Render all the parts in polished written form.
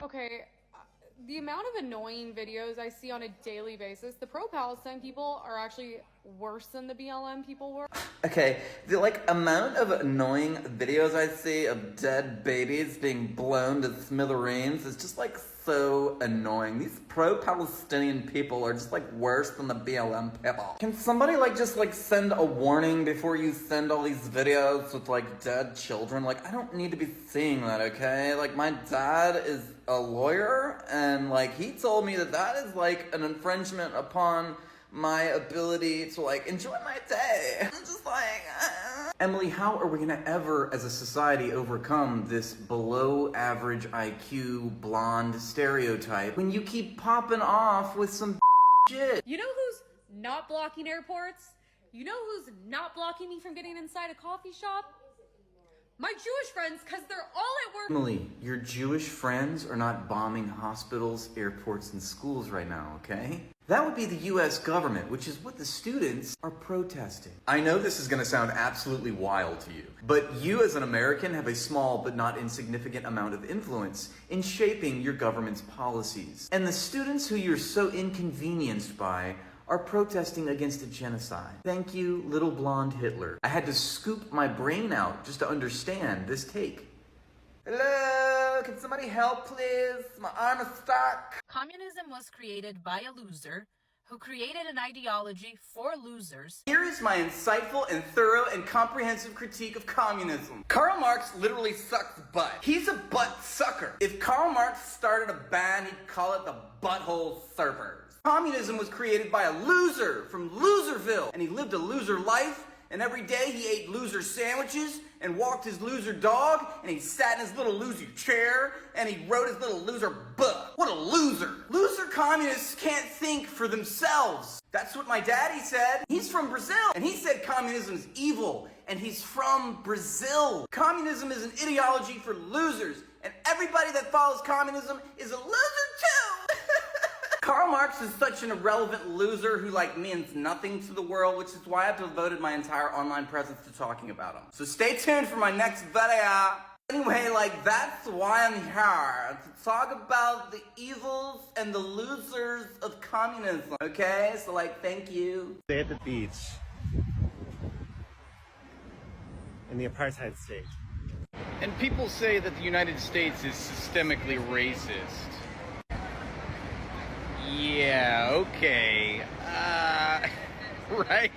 Okay, the amount of annoying videos I see on a daily basis, the pro-Palestine people are actually worse than the BLM people were. Okay, the amount of annoying videos I see of dead babies being blown to smithereens is just so annoying. These pro-Palestinian people are just worse than the BLM people. Can somebody just send a warning before you send all these videos with dead children? I don't need to be seeing that, okay? My dad is a lawyer and he told me that is an infringement upon my ability to enjoy my day. I'm just Emily, how are we gonna ever as a society overcome this below average IQ blonde stereotype when you keep popping off with some shit? You know who's not blocking airports? You know who's not blocking me from getting inside a coffee shop? My Jewish friends, because they're all at work. Emily, your Jewish friends are not bombing hospitals, airports, and schools right now, okay? That would be the US government, which is what the students are protesting. I know this is gonna sound absolutely wild to you, but you as an American have a small but not insignificant amount of influence in shaping your government's policies. And the students who you're so inconvenienced by are protesting against a genocide. Thank you, little blonde Hitler. I had to scoop my brain out just to understand this take. Hello, can somebody help please? My arm is stuck. Communism was created by a loser who created an ideology for losers. Here is my insightful and thorough and comprehensive critique of communism. Karl Marx literally sucks butt. He's a butt sucker. If Karl Marx started a band, he'd call it the Butthole Surfers. Communism was created by a loser from Loserville, and he lived a loser life, and every day he ate loser sandwiches and walked his loser dog, and he sat in his little loser chair, and he wrote his little loser book. What a loser. Loser communists can't think for themselves. That's what my daddy said. He's from Brazil, and he said communism is evil, and he's from Brazil. Communism is an ideology for losers, and everybody that follows communism is a loser too. Karl Marx is such an irrelevant loser who means nothing to the world, which is why I've devoted my entire online presence to talking about him. So stay tuned for my next video. Anyway, that's why I'm here, to talk about the evils and the losers of communism, okay? So thank you. Stay at the beach in the apartheid state. And people say that the United States is systemically racist. Yeah, okay. Right?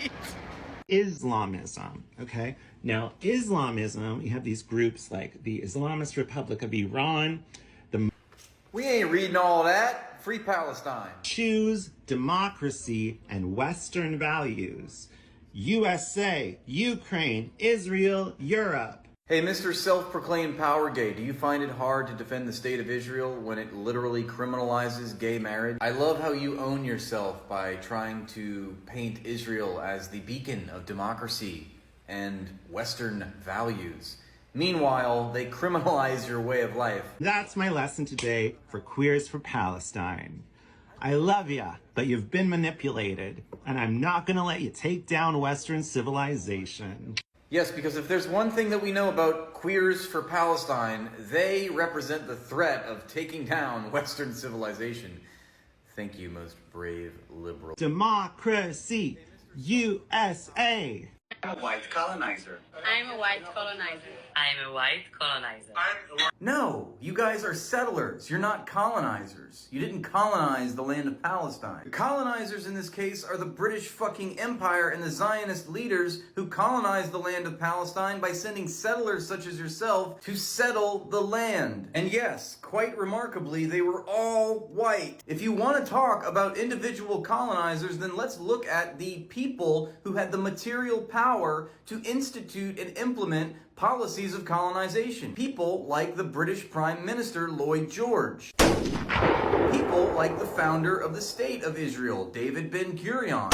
Islamism, okay? Now, Islamism, you have these groups like the Islamist Republic of Iran, We ain't reading all that. Free Palestine. choose democracy and Western values. USA, Ukraine, Israel, Europe. Hey, Mr. Self-Proclaimed Power Gay, do you find it hard to defend the state of Israel when it literally criminalizes gay marriage? I love how you own yourself by trying to paint Israel as the beacon of democracy and Western values. Meanwhile, they criminalize your way of life. That's my lesson today for Queers for Palestine. I love ya, but you've been manipulated, and I'm not gonna let you take down Western civilization. Yes, because if there's one thing that we know about Queers for Palestine, they represent the threat of taking down Western civilization. Thank you, most brave liberal. Democracy, USA. I'm a white colonizer. I'm a white colonizer. I'm a white colonizer. No, you guys are settlers. You're not colonizers. You didn't colonize the land of Palestine. The colonizers in this case are the British fucking Empire and the Zionist leaders who colonized the land of Palestine by sending settlers such as yourself to settle the land. And yes, quite remarkably, they were all white. If you want to talk about individual colonizers, then let's look at the people who had the material power to institute and implement policies of colonization. People like the British Prime Minister Lloyd George. People like the founder of the State of Israel, David Ben-Gurion.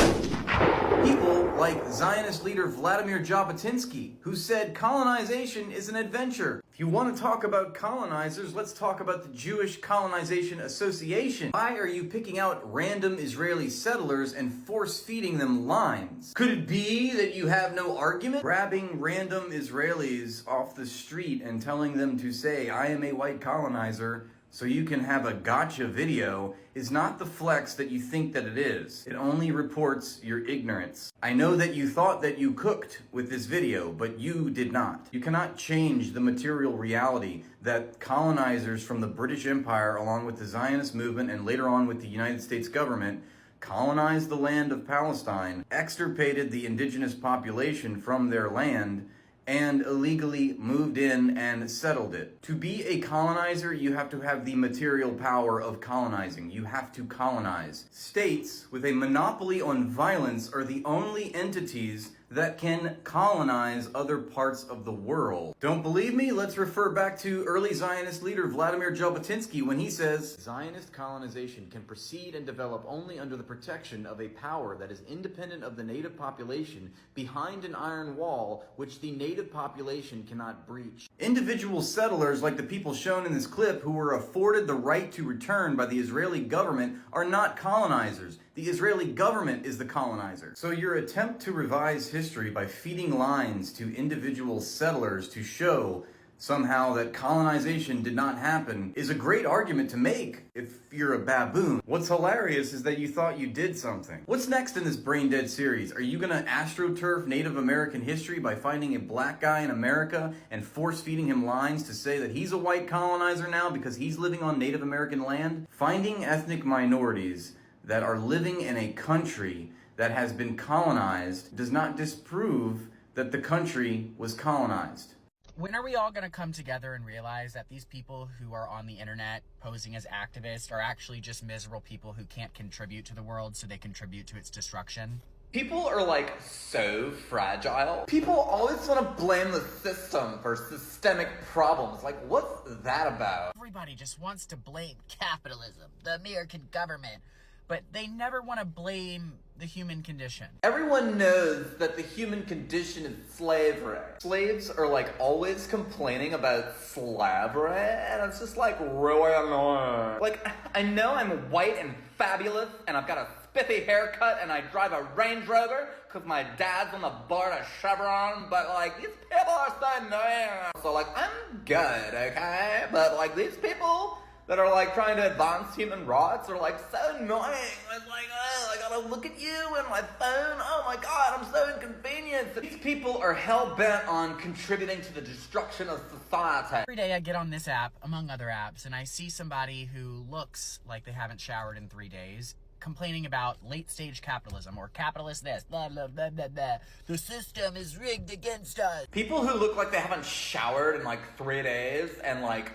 People like Zionist leader Vladimir Jabotinsky, who said colonization is an adventure. If you want to talk about colonizers, let's talk about the Jewish Colonization Association. Why are you picking out random Israeli settlers and force-feeding them lines? Could it be that you have no argument? Grabbing random Israelis off the street and telling them to say, "I am a white colonizer," so you can have a gotcha video is not the flex that you think that it is. It only reports your ignorance. I know that you thought that you cooked with this video, but you did not. You cannot change the material reality that colonizers from the British Empire, along with the Zionist movement and later on with the United States government, colonized the land of Palestine, extirpated the indigenous population from their land, and illegally moved in and settled it. To be a colonizer, you have to have the material power of colonizing. You have to colonize. States with a monopoly on violence are the only entities that can colonize other parts of the world. Don't believe me? Let's refer back to early Zionist leader Vladimir Jabotinsky when he says, Zionist colonization can proceed and develop only under the protection of a power that is independent of the native population behind an iron wall which the native population cannot breach. Individual settlers like the people shown in this clip who were afforded the right to return by the Israeli government are not colonizers. The Israeli government is the colonizer. So your attempt to revise history by feeding lines to individual settlers to show somehow that colonization did not happen is a great argument to make if you're a baboon. What's hilarious is that you thought you did something. What's next in this brain dead series? Are you gonna astroturf Native American history by finding a black guy in America and force feeding him lines to say that he's a white colonizer now because he's living on Native American land? Finding ethnic minorities that are living in a country that has been colonized does not disprove that the country was colonized. When are we all going to come together and realize that these people who are on the internet posing as activists are actually just miserable people who can't contribute to the world, so they contribute to its destruction? People are like so fragile. People always want to blame the system for systemic problems. Like, what's that about? Everybody just wants to blame capitalism, the American government, but they never want to blame the human condition. Everyone knows that the human condition is slavery. Slaves are like always complaining about slavery, and it's just like really annoying. Like, I know I'm white and fabulous, and I've got a spiffy haircut, and I drive a Range Rover, because my dad's on the board of Chevron, but like, these people are so annoying. So like, I'm good, okay? But like, these people that are like trying to advance human rights are like so annoying. It's like, oh, I gotta look at you and my phone. Oh my God, I'm so inconvenienced. These people are hell-bent on contributing to the destruction of society. Every day I get on this app, among other apps, and I see somebody who looks like they haven't showered in 3 days, complaining about late-stage capitalism, or capitalist this, blah, blah, blah, blah, blah. The system is rigged against us. People who look like they haven't showered in like 3 days and like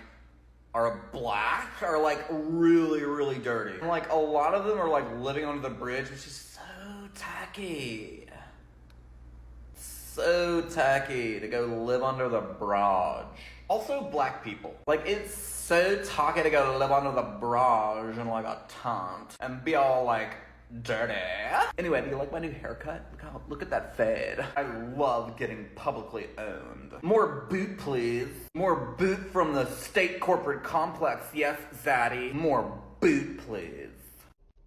are black are like really, really dirty. And like a lot of them are like living under the bridge, which is so tacky. So tacky to go live under the bridge. Also black people. Like it's so tacky to go live under the bridge in like a tent and be all like dirty. Anyway, do you like my new haircut? Look at that fade. I love getting publicly owned. More boot, please. More boot from the state corporate complex. Yes, Zaddy. More boot, please.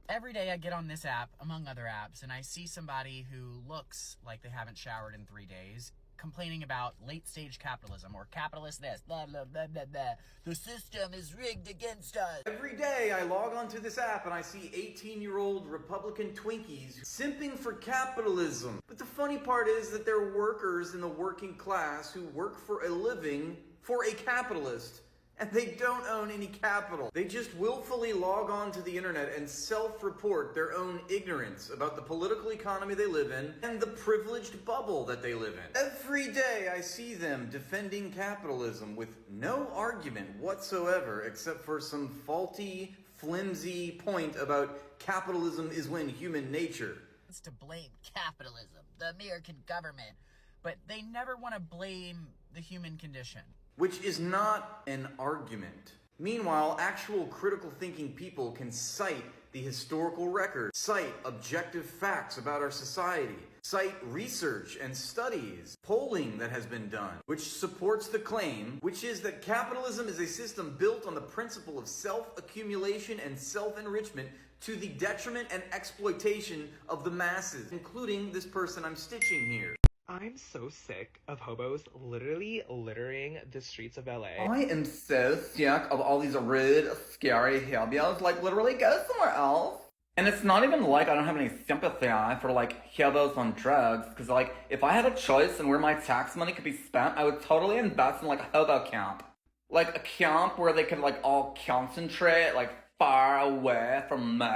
Every day I get on this app, among other apps, and I see somebody who looks like they haven't showered in 3 days, complaining about late-stage capitalism, or capitalist this, blah, blah, blah, blah, blah. The system is rigged against us. Every day I log onto this app and I see 18-year-old Republican Twinkies simping for capitalism. But the funny part is that they're workers in the working class who work for a living for a capitalist. And they don't own any capital. They just willfully log on to the internet and self-report their own ignorance about the political economy they live in and the privileged bubble that they live in. Every day I see them defending capitalism with no argument whatsoever except for some faulty, flimsy point about capitalism is when human nature. It's to blame capitalism, the American government, but they never want to blame the human condition. Which is not an argument. Meanwhile, actual critical thinking people can cite the historical record, cite objective facts about our society, cite research and studies, polling that has been done, which supports the claim, which is that capitalism is a system built on the principle of self-accumulation and self-enrichment to the detriment and exploitation of the masses, including this person I'm stitching here. I'm so sick of hobos literally littering the streets of LA. I am so sick of all these rude, scary hillbillies. Like, literally go somewhere else. And it's not even like I don't have any sympathy for, like, hillbillies on drugs. Because, like, if I had a choice in where my tax money could be spent, I would totally invest in, like, a hobo camp. Like, a camp where they could, like, all concentrate, like, far away from me.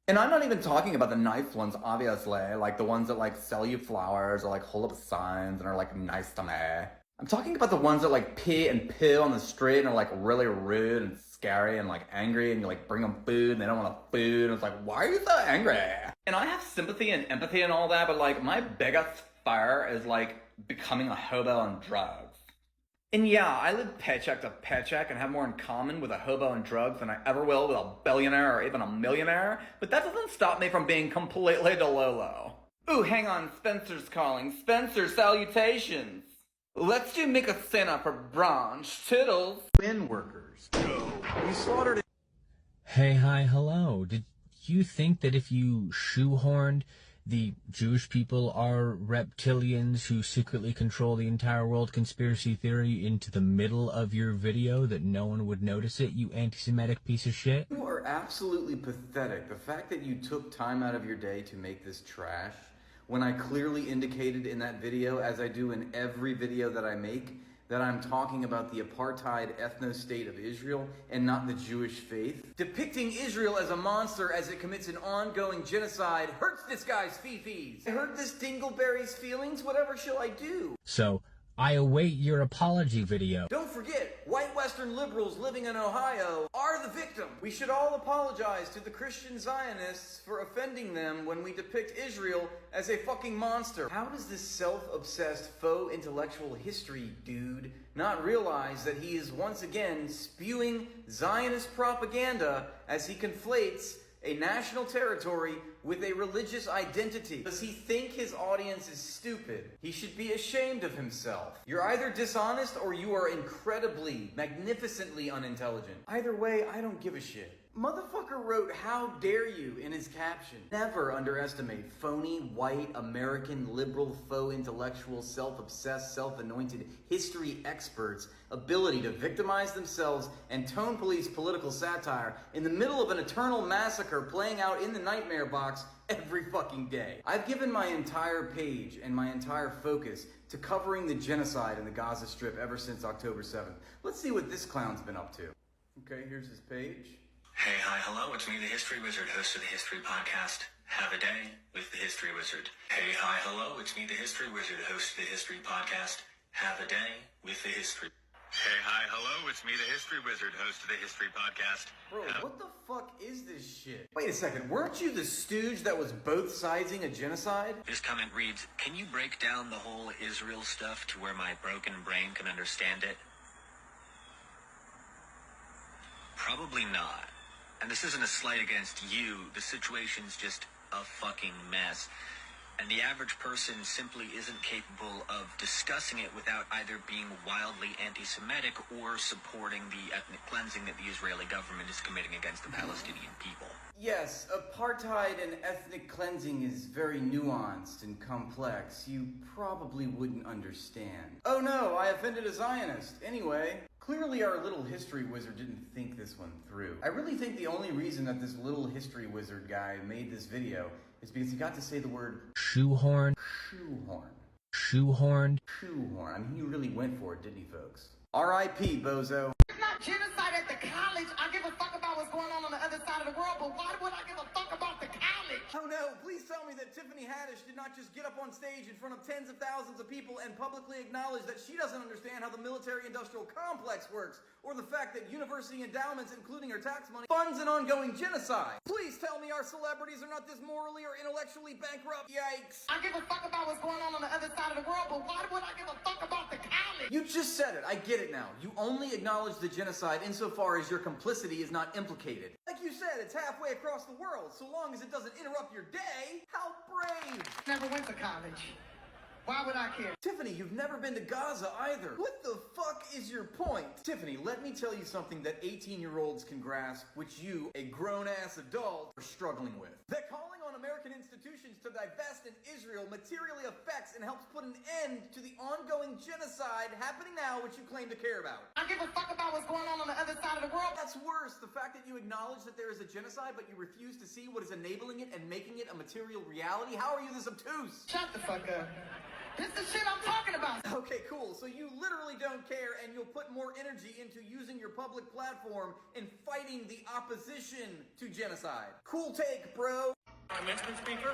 And I'm not even talking about the nice ones, obviously, like the ones that like sell you flowers or like hold up signs and are like nice to me. I'm talking about the ones that like pee and poo on the street and are like really rude and scary and like angry, and you like bring them food and they don't want food and it's like, why are you so angry? And I have sympathy and empathy and all that, but like my biggest fear is like becoming a hobo on drugs. And yeah, I live paycheck to paycheck and have more in common with a hobo on drugs than I ever will with a billionaire or even a millionaire, but that doesn't stop me from being completely delolo. Ooh, hang on, Spencer's calling. Spencer, salutations. Let's do make a cena for brunch. Toodles. Win workers. Go. We slaughtered it. Hey, hi, hello. Did you think that if you shoehorned the Jewish people are reptilians who secretly control the entire world conspiracy theory into the middle of your video that no one would notice it, you anti-Semitic piece of shit? You are absolutely pathetic. The fact that you took time out of your day to make this trash, when I clearly indicated in that video, as I do in every video that I make, that I'm talking about the apartheid ethno-state of Israel and not the Jewish faith. Depicting Israel as a monster as it commits an ongoing genocide hurts this guy's fifis. I hurt this dingleberry's feelings, whatever shall I do? So, I await your apology video. Don't forget, white Western liberals living in Ohio are the victim. We should all apologize to the Christian Zionists for offending them when we depict Israel as a fucking monster. How does this self-obsessed faux intellectual history dude not realize that he is once again spewing Zionist propaganda as he conflates a national territory with a religious identity? Does he think his audience is stupid? He should be ashamed of himself. You're either dishonest or you are incredibly, magnificently unintelligent. Either way, I don't give a shit. Motherfucker wrote, "How dare you," in his caption. Never underestimate phony, white, American, liberal, faux intellectual, self-obsessed, self-anointed history experts' ability to victimize themselves and tone police political satire in the middle of an eternal massacre playing out in the nightmare box every fucking day. I've given my entire page and my entire focus to covering the genocide in the Gaza Strip ever since October 7th. Let's see what this clown's been up to. Okay, here's his page. Hey, hi, hello, it's me, the History Wizard, host of the History Podcast. Have a day with the History Wizard. Hey, hi, hello, it's me, the History Wizard, host of the History Podcast. Have a day with the History. Hey, hi, hello, it's me, the History Wizard, host of the History Podcast. Bro, what the fuck is this shit? Wait a second, weren't you the stooge that was both sidesing a genocide? This comment reads, can you break down the whole Israel stuff to where my broken brain can understand it? Probably not. And this isn't a slight against you, the situation's just a fucking mess. And the average person simply isn't capable of discussing it without either being wildly anti-Semitic or supporting the ethnic cleansing that the Israeli government is committing against the Palestinian people. Yes, apartheid and ethnic cleansing is very nuanced and complex. You probably wouldn't understand. Oh no, I offended a Zionist. Anyway, clearly our little history wizard didn't think this one through. I really think the only reason that this little history wizard guy made this video is because he got to say the word Shoehorn. shoehorn. Shoehorned. Shoehorn. I mean, he really went for it, didn't he, folks? R.I.P., bozo. It's not genocide at the college. I give a fuck about what's going on the other side of the world, but why would I give a fuck about the college? Oh no, please tell me that Tiffany Haddish did not just get up on stage in front of tens of thousands of people and publicly acknowledge that she doesn't understand how the military-industrial complex works, or the fact that university endowments, including her tax money, funds an ongoing genocide. Please tell me our celebrities are not this morally or intellectually bankrupt. Yikes. I give a fuck about what's going on the other side of the world, but why would I give a fuck about the college? You just said it. I get it now. You only acknowledge the genocide insofar as your complicity is not implicated. Like you said, it's halfway across the world, so long as it doesn't interrupt your day. How brave! Never went to college. Why would I care? Tiffany, you've never been to Gaza either. What the fuck is your point? Tiffany, let me tell you something that 18-year-olds can grasp, which you, a grown-ass adult, are struggling with. That calling on American institutions to divest in Israel materially affects and helps put an end to the ongoing genocide happening now, which you claim to care about. I give a fuck about what's going on the other side of the world. That's worse, the fact that you acknowledge that there is a genocide, but you refuse to see what is enabling it and making it a material reality. How are you this obtuse? Shut the fuck up. This is the shit I'm talking about. Okay, cool. So you literally don't care, and you'll put more energy into using your public platform in fighting the opposition to genocide. Cool take, bro. Commencement speaker.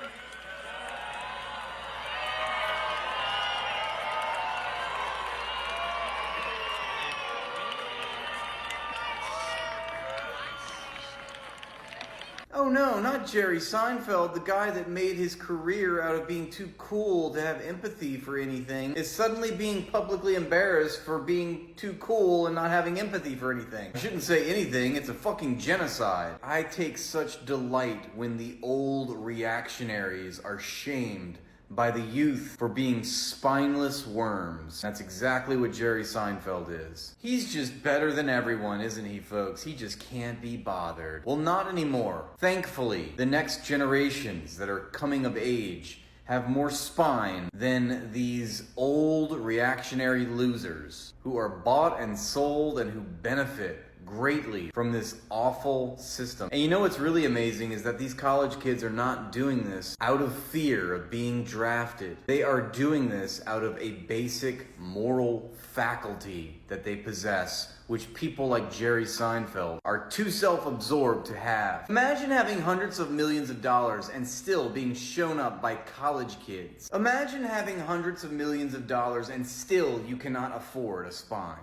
Oh no, not Jerry Seinfeld, the guy that made his career out of being too cool to have empathy for anything, is suddenly being publicly embarrassed for being too cool and not having empathy for anything. I shouldn't say anything, it's a fucking genocide. I take such delight when the old reactionaries are shamed by the youth for being spineless worms. That's exactly what Jerry Seinfeld is. He's just better than everyone, isn't he, folks? He just can't be bothered. Well, not anymore. Thankfully, the next generations that are coming of age have more spine than these old reactionary losers who are bought and sold and who benefit greatly from this awful system. And you know what's really amazing is that these college kids are not doing this out of fear of being drafted. They are doing this out of a basic moral faculty that they possess, which people like Jerry Seinfeld are too self-absorbed to have. Imagine having hundreds of millions of dollars and still being shown up by college kids. Imagine having hundreds of millions of dollars and still you cannot afford a spine.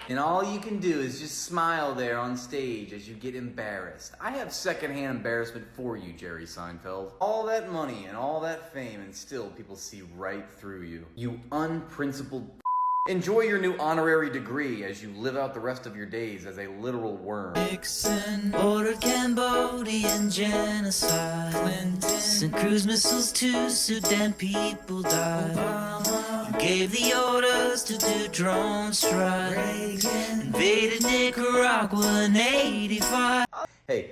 And all you can do is just smile there on stage as you get embarrassed. I have secondhand embarrassment for you, Jerry Seinfeld. All that money and all that fame, and still people see right through you. You unprincipled. Enjoy your new honorary degree as you live out the rest of your days as a literal worm. Nixon ordered Cambodian genocide. Sent cruise missiles to Sudan, people died. Obama gave the orders to do drone strikes. Invaded Nicaragua in '85. Hey,